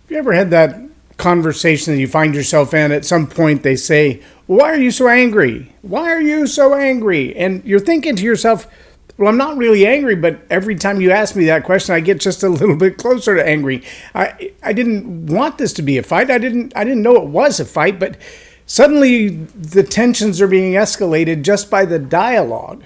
Have you ever had that conversation that you find yourself in? At some point they say, "Why are you so angry? Why are you so angry?" And you're thinking to yourself, well, I'm not really angry, but every time you ask me that question, I get just a little bit closer to angry. I didn't want this to be a fight. I didn't know it was a fight, but suddenly the tensions are being escalated just by the dialogue.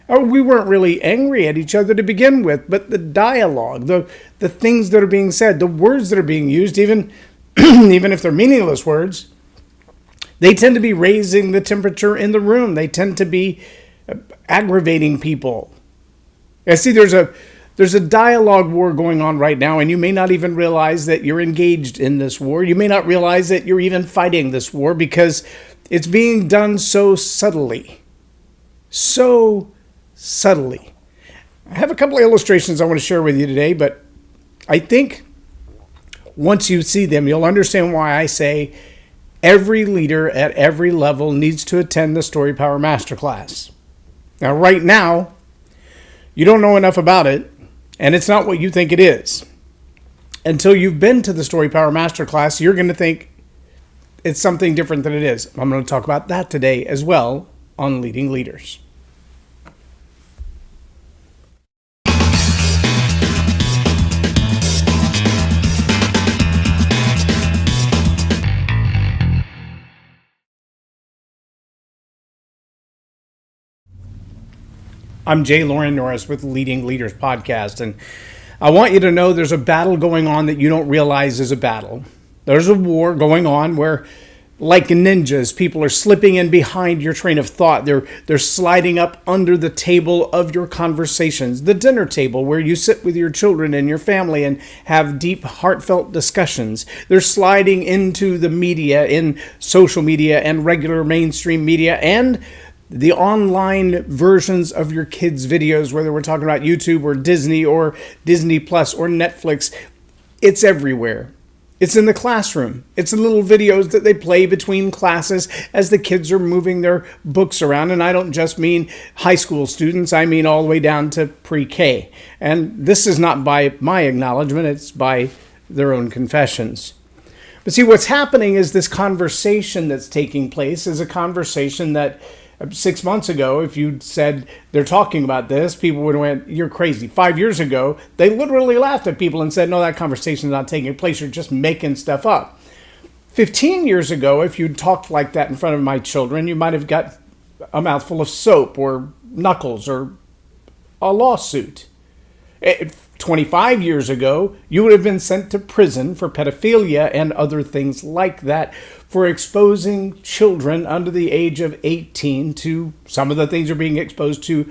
Or we weren't really angry at each other to begin with, but the dialogue, the things that are being said, the words that are being used, even even if they're meaningless words, they tend to be raising the temperature in the room. They tend to be aggravating people. And see, there's a dialogue war going on right now, and you may not even realize that you're engaged in this war. You may not realize that you're even fighting this war because it's being done so subtly. So subtly. I have a couple of illustrations I want to share with you today, but I think once you see them, you'll understand why I say every leader at every level needs to attend the Story Power Masterclass. Now, right now, you don't know enough about it, and it's not what you think it is. Until you've been to the Story Power Masterclass, you're going to think it's something different than it is. I'm going to talk about that today as well on Leading Leaders. I'm J Loren Norris with Leading Leaders podcast, and I want you to know there's a battle going on that you don't realize is a battle. There's a war going on where, like ninjas, people are slipping in behind your train of thought. They're sliding up under the table of your conversations, the dinner table where you sit with your children and your family and have deep, heartfelt discussions. They're sliding into the media, in social media and regular mainstream media, and the online versions of your kids' videos, whether we're talking about YouTube or Disney Plus or Netflix. It's everywhere. It's in the classroom. It's the little videos that they play between classes as the kids are moving their books around. And I don't just mean high school students. I mean all the way down to pre-K. And this is not by my acknowledgement. It's by their own confessions. But see, what's happening is this conversation that's taking place is a conversation that 6 months ago, if you'd said they're talking about this, people would have went, "You're crazy." 5 years ago, they literally laughed at people and said, "No, that conversation's not taking place. You're just making stuff up." 15 years ago, if you'd talked like that in front of my children, you might have got a mouthful of soap or knuckles or a lawsuit. 25 years ago, you would have been sent to prison for pedophilia and other things like that, for exposing children under the age of 18 to some of the things you're being exposed to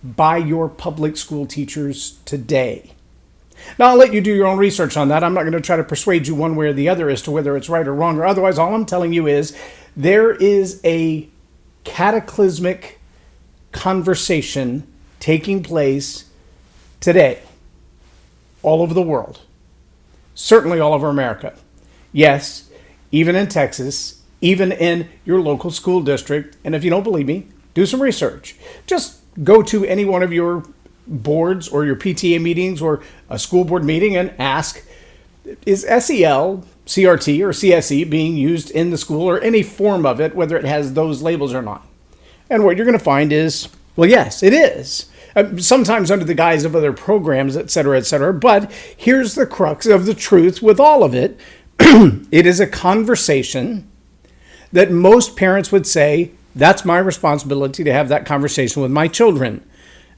by your public school teachers today. Now, I'll let you do your own research on that. I'm not going to try to persuade you one way or the other as to whether it's right or wrong or otherwise. All I'm telling you is there is a cataclysmic conversation taking place today all over the world, certainly all over America. Yes, even in Texas, even in your local school district. And if you don't believe me, do some research. Just go to any one of your boards or your PTA meetings or a school board meeting and ask, is SEL, CRT, or CSE being used in the school or any form of it, whether it has those labels or not? And what you're going to find is, well, yes, it is. Sometimes under the guise of other programs, et cetera, but here's the crux of the truth with all of it. It is a conversation that most parents would say, that's my responsibility to have that conversation with my children,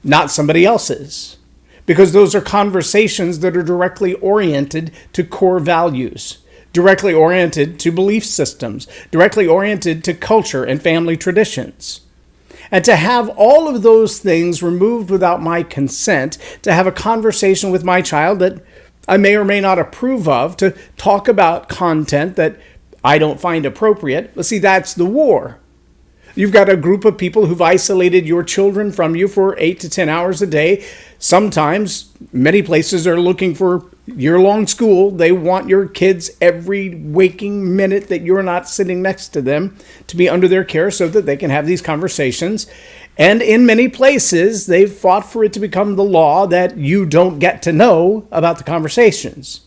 not somebody else's. Because those are conversations that are directly oriented to core values, directly oriented to belief systems, directly oriented to culture and family traditions. And to have all of those things removed without my consent, to have a conversation with my child that I may or may not approve of, to talk about content that I don't find appropriate, well, see, that's the war. You've got a group of people who've isolated your children from you for 8 to 10 hours a day. Sometimes, many places are looking for year-long school. They want your kids every waking minute that you're not sitting next to them to be under their care so that they can have these conversations. And in many places, they've fought for it to become the law that you don't get to know about the conversations.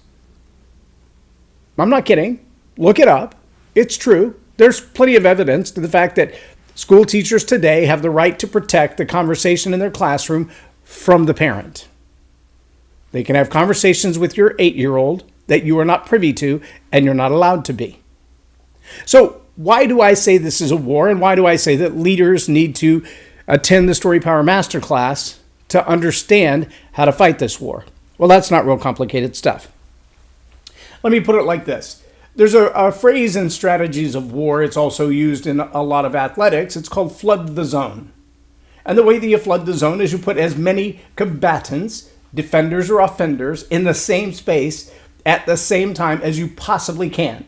I'm not kidding. Look it up. It's true. There's plenty of evidence to the fact that school teachers today have the right to protect the conversation in their classroom from the parent. They can have conversations with your 8-year-old that you are not privy to and you're not allowed to be. So why do I say this is a war, and why do I say that leaders need to attend the Story Power Masterclass to understand how to fight this war? Well, that's not real complicated stuff. Let me put it like this. There's a phrase in strategies of war. It's also used in a lot of athletics. It's called flood the zone. And the way that you flood the zone is you put as many combatants, defenders or offenders, in the same space at the same time as you possibly can.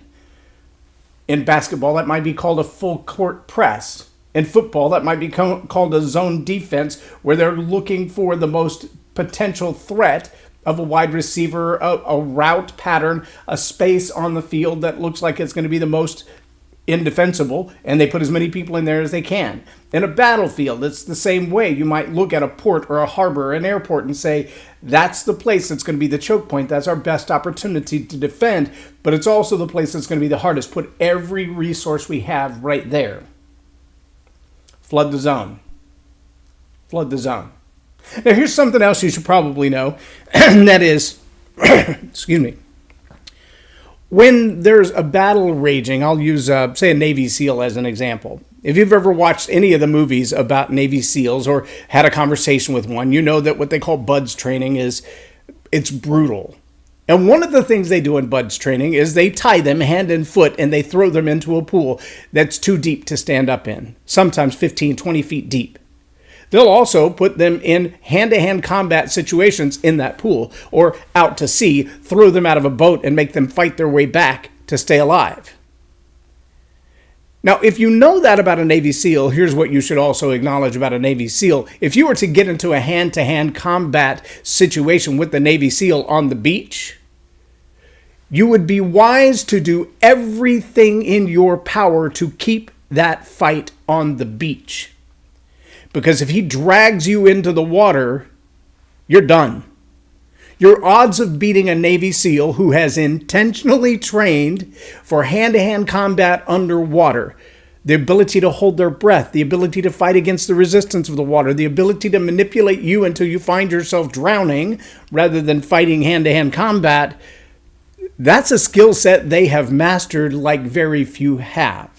In basketball, that might be called a full court press. In football, that might be called a zone defense, where they're looking for the most potential threat of a wide receiver, a route pattern, a space on the field that looks like it's going to be the most indefensible, and they put as many people in there as they can. In a battlefield, it's the same way. You might look at a port or a harbor or an airport and say, that's the place that's going to be the choke point. That's our best opportunity to defend, but it's also the place that's going to be the hardest. Put every resource we have right there. Flood the zone. Flood the zone. Now, here's something else you should probably know, and that is, excuse me, when there's a battle raging, I'll use, say, a Navy SEAL as an example. If you've ever watched any of the movies about Navy SEALs or had a conversation with one, you know that what they call BUDS training it's brutal. And one of the things they do in BUDS training is they tie them hand and foot and they throw them into a pool that's too deep to stand up in, sometimes 15, 20 feet deep. They'll also put them in hand-to-hand combat situations in that pool or out to sea, throw them out of a boat and make them fight their way back to stay alive. Now, if you know that about a Navy SEAL, here's what you should also acknowledge about a Navy SEAL. If you were to get into a hand-to-hand combat situation with the Navy SEAL on the beach, you would be wise to do everything in your power to keep that fight on the beach. Because if he drags you into the water, you're done. Your odds of beating a Navy SEAL who has intentionally trained for hand-to-hand combat underwater, the ability to hold their breath, the ability to fight against the resistance of the water, the ability to manipulate you until you find yourself drowning rather than fighting hand-to-hand combat, that's a skill set they have mastered like very few have.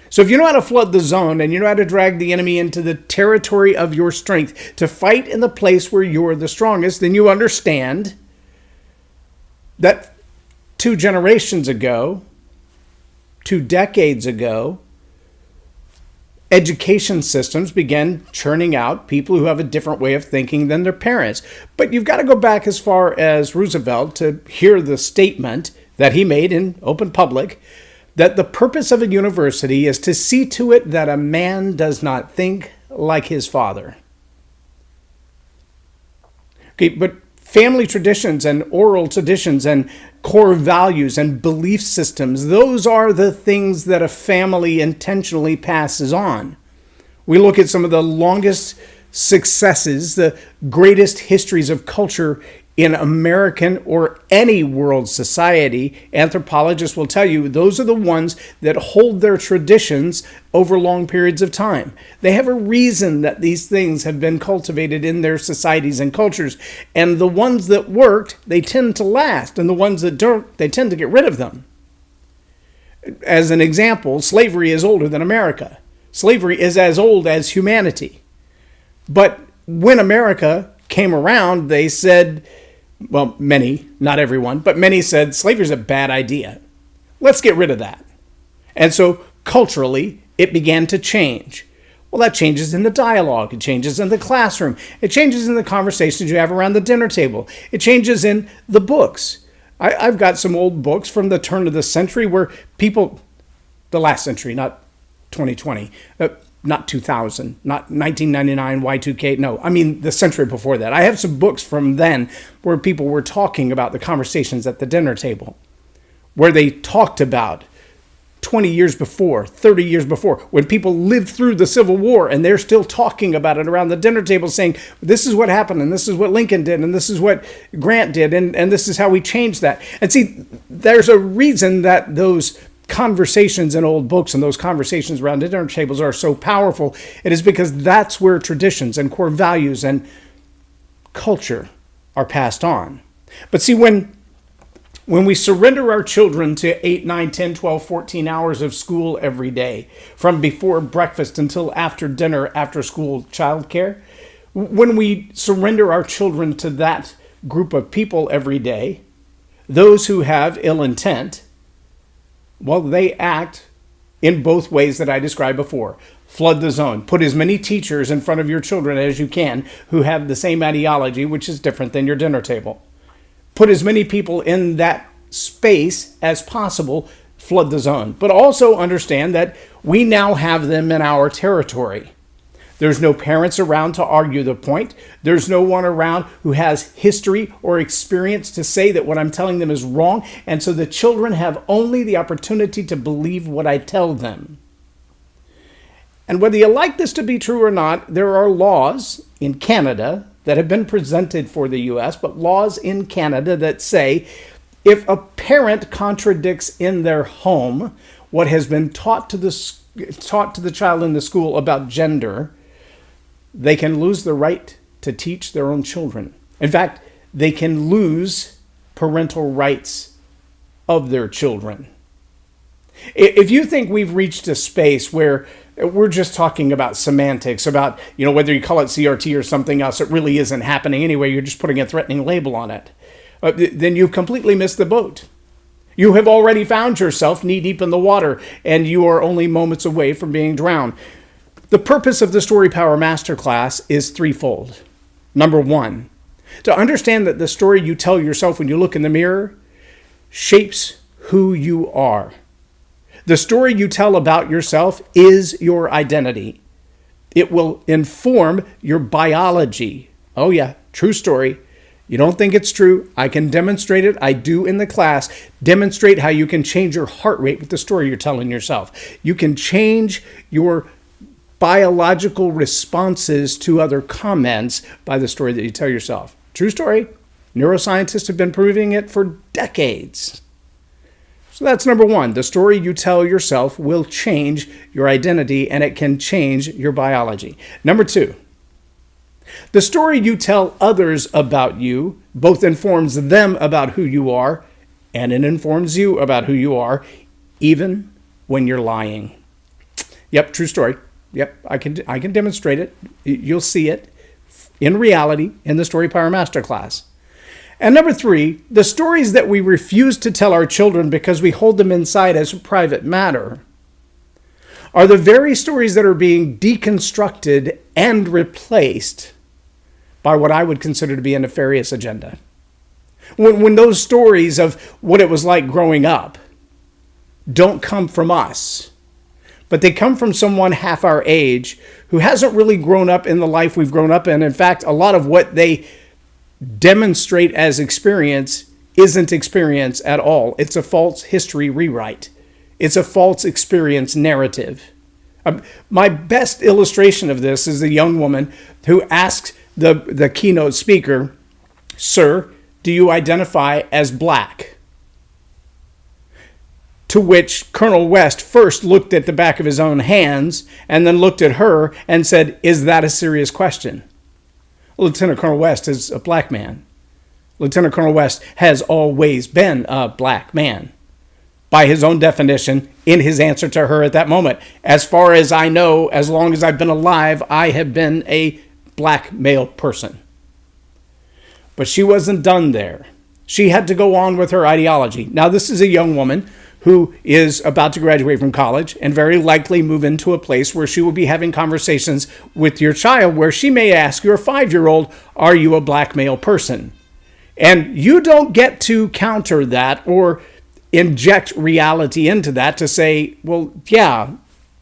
So if you know how to flood the zone and you know how to drag the enemy into the territory of your strength to fight in the place where you're the strongest, then you understand that 2 generations ago, 2 decades ago, education systems began churning out people who have a different way of thinking than their parents. But you've got to go back as far as Roosevelt to hear the statement that he made in open public that the purpose of a university is to see to it that a man does not think like his father. Okay, but family traditions and oral traditions and core values and belief systems, those are the things that a family intentionally passes on. We look at some of the longest successes, the greatest histories of culture in American or any world society. Anthropologists will tell you those are the ones that hold their traditions over long periods of time. They have a reason that these things have been cultivated in their societies and cultures. And the ones that worked, they tend to last. And the ones that don't, they tend to get rid of them. As an example, slavery is older than America. Slavery is as old as humanity. But when America came around, they said, well, many, not everyone, but many said slavery is a bad idea. Let's get rid of that. And so culturally, it began to change. Well, that changes in the dialogue. It changes in the classroom. It changes in the conversations you have around the dinner table. It changes in the books. I've got some old books from the turn of the century where people, the last century, not 2020, not 2000, not 1999, Y2K, no, I mean the century before that. I have some books from then where people were talking about the conversations at the dinner table, where they talked about 20 years before, 30 years before, when people lived through the Civil War and they're still talking about it around the dinner table saying, this is what happened and this is what Lincoln did and this is what Grant did and this is how we changed that. And see, there's a reason that those conversations in old books and those conversations around dinner tables are so powerful. It is because that's where traditions and core values and culture are passed on. But see, when we surrender our children to 8, 9, 10, 12, 14 hours of school every day, from before breakfast until after dinner, after school childcare, when we surrender our children to that group of people every day, those who have ill intent, well, they act in both ways that I described before. Flood the zone. Put as many teachers in front of your children as you can who have the same ideology, which is different than your dinner table. Put as many people in that space as possible, flood the zone. But also understand that we now have them in our territory. There's no parents around to argue the point. There's no one around who has history or experience to say that what I'm telling them is wrong. And so the children have only the opportunity to believe what I tell them. And whether you like this to be true or not, there are laws in Canada that have been presented for the U.S., but laws in Canada that say if a parent contradicts in their home what has been taught to the child in the school about gender, they can lose the right to teach their own children. In fact, they can lose parental rights of their children. If you think we've reached a space where we're just talking about semantics, about, whether you call it CRT or something else, it really isn't happening anyway, you're just putting a threatening label on it, then you've completely missed the boat. You have already found yourself knee-deep in the water, and you are only moments away from being drowned. The purpose of the Story Power Masterclass is threefold. Number one, to understand that the story you tell yourself when you look in the mirror shapes who you are. The story you tell about yourself is your identity. It will inform your biology. Oh yeah, true story. You don't think it's true? I can demonstrate it. I do in the class. Demonstrate how you can change your heart rate with the story you're telling yourself. You can change your biological responses to other comments by the story that you tell yourself. True story. Neuroscientists have been proving it for decades. So that's number one. The story you tell yourself will change your identity, and it can change your biology. Number two, the story you tell others about you both informs them about who you are, and it informs you about who you are, even when you're lying. Yep, true story. Yep, I can demonstrate it. You'll see it in reality in the Story Power Masterclass. And number three, the stories that we refuse to tell our children because we hold them inside as a private matter are the very stories that are being deconstructed and replaced by what I would consider to be a nefarious agenda. When those stories of what it was like growing up don't come from us, but they come from someone half our age who hasn't really grown up in the life we've grown up in. In fact, a lot of what they demonstrate as experience isn't experience at all. It's a false history rewrite. It's a false experience narrative. My best illustration of this is a young woman who asks the keynote speaker, "Sir, do you identify as black?" To which Colonel West first looked at the back of his own hands and then looked at her and said, "Is that a serious question?" Lieutenant Colonel West is a black man. Lieutenant Colonel West has always been a black man. By his own definition, in his answer to her at that moment, as far as I know, as long as I've been alive, I have been a black male person. But she wasn't done there. She had to go on with her ideology. Now, this is a young woman who is about to graduate from college and very likely move into a place where she will be having conversations with your child where she may ask your 5-year-old, "Are you a black male person?" And you don't get to counter that or inject reality into that to say, "Well, yeah,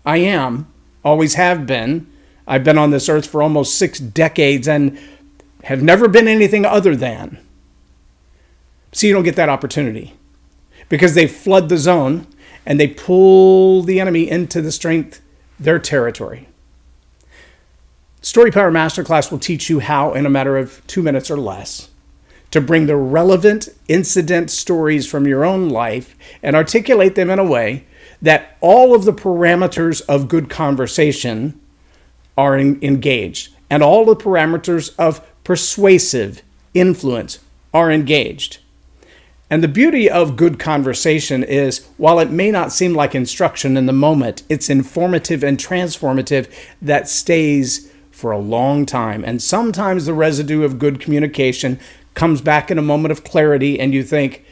I am, always have been. I've been on this earth for almost 6 decades and have never been anything other than." See, you don't get that opportunity, because they flood the zone and they pull the enemy into their territory. Story Power Masterclass will teach you how, in a matter of 2 minutes or less, to bring the relevant incident stories from your own life and articulate them in a way that all of the parameters of good conversation are engaged, and all the parameters of persuasive influence are engaged. And the beauty of good conversation is, while it may not seem like instruction in the moment, it's informative and transformative that stays for a long time. And sometimes the residue of good communication comes back in a moment of clarity, and you think,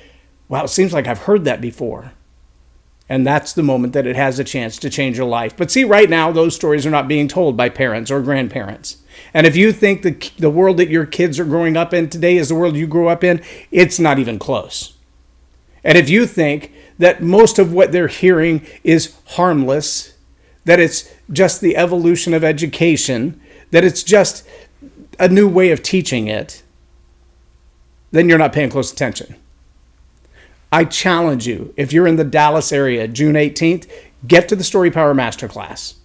wow, it seems like I've heard that before. And that's the moment that it has a chance to change your life. But see, right now, those stories are not being told by parents or grandparents. And if you think the world that your kids are growing up in today is the world you grew up in, it's not even close. And if you think that most of what they're hearing is harmless, that it's just the evolution of education, that it's just a new way of teaching it, then you're not paying close attention. I challenge you, if you're in the Dallas area, June 18th, get to the Story Power Masterclass.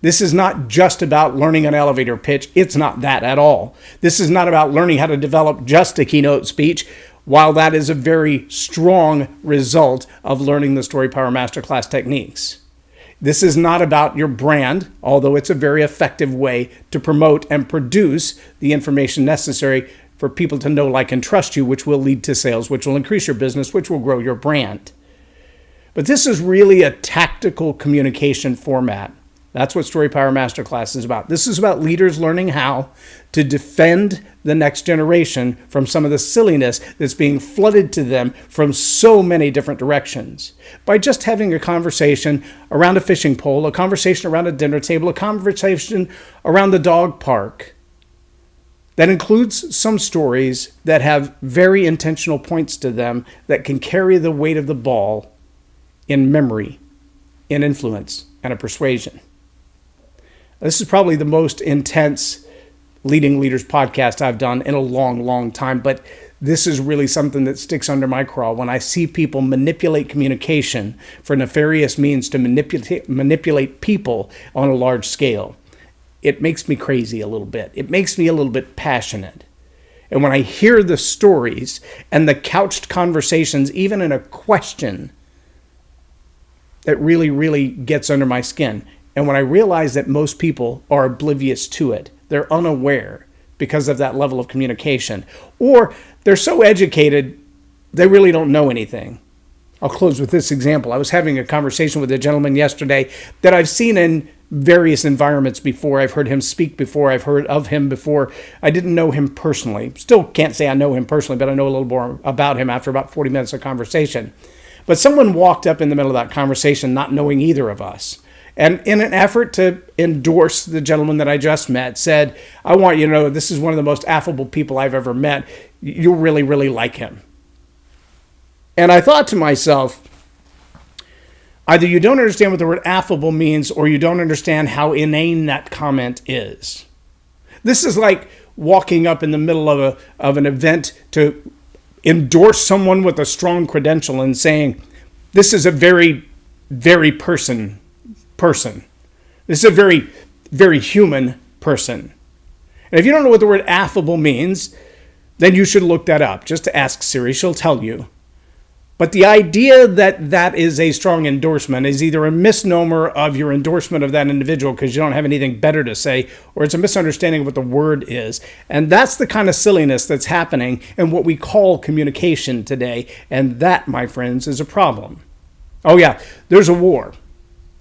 This is not just about learning an elevator pitch. It's not that at all. This is not about learning how to develop just a keynote speech, while that is a very strong result of learning the Story Power Masterclass techniques. This is not about your brand, although it's a very effective way to promote and produce the information necessary for people to know, like, and trust you, which will lead to sales, which will increase your business, which will grow your brand. But this is really a tactical communication format. That's what Story Power Masterclass is about. This is about leaders learning how to defend the next generation from some of the silliness that's being flooded to them from so many different directions. By just having a conversation around a fishing pole, a conversation around a dinner table, a conversation around the dog park, that includes some stories that have very intentional points to them that can carry the weight of the ball in memory, in influence, and a persuasion. This is probably the most intense Leading Leaders podcast I've done in a long, long time, but this is really something that sticks under my craw when I see people manipulate communication for nefarious means to manipulate people on a large scale. It makes me crazy a little bit. It makes me a little bit passionate. And when I hear the stories and the couched conversations, even in a question, that really, really gets under my skin. And when I realize that most people are oblivious to it, they're unaware because of that level of communication, or they're so educated, they really don't know anything. I'll close with this example. I was having a conversation with a gentleman yesterday that I've seen in various environments before. I've heard him speak before. I've heard of him before. I didn't know him personally. Still can't say I know him personally, but I know a little more about him after about 40 minutes of conversation. But someone walked up in the middle of that conversation not knowing either of us. And in an effort to endorse the gentleman that I just met, said, I want you to know this is one of the most affable people I've ever met. You'll really, really like him. And I thought to myself, either you don't understand what the word affable means, or you don't understand how inane that comment is. This is like walking up in the middle of an event to endorse someone with a strong credential and saying, this is a very, very person. This is a very, very human person. And if you don't know what the word affable means, then you should look that up. Just to ask Siri, she'll tell you. But the idea that that is a strong endorsement is either a misnomer of your endorsement of that individual because you don't have anything better to say, or it's a misunderstanding of what the word is. And that's the kind of silliness that's happening in what we call communication today. And that, my friends, is a problem. Oh yeah, there's a war.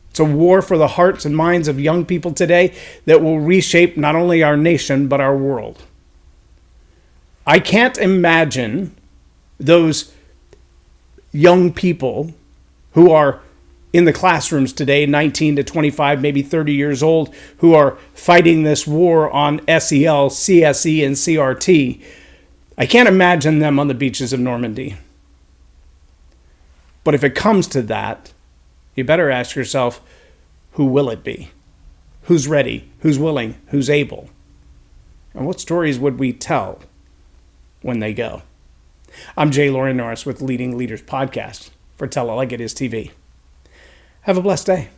It's a war for the hearts and minds of young people today that will reshape not only our nation, but our world. I can't imagine those young people who are in the classrooms today, 19 to 25, maybe 30 years old, who are fighting this war on SEL, CSE, and CRT. I can't imagine them on the beaches of Normandy. But if it comes to that, you better ask yourself, who will it be? Who's ready? Who's willing? Who's able? And what stories would we tell when they go? I'm J Loren Norris with Leading Leaders Podcast for Tell It Like It Is TV. Have a blessed day.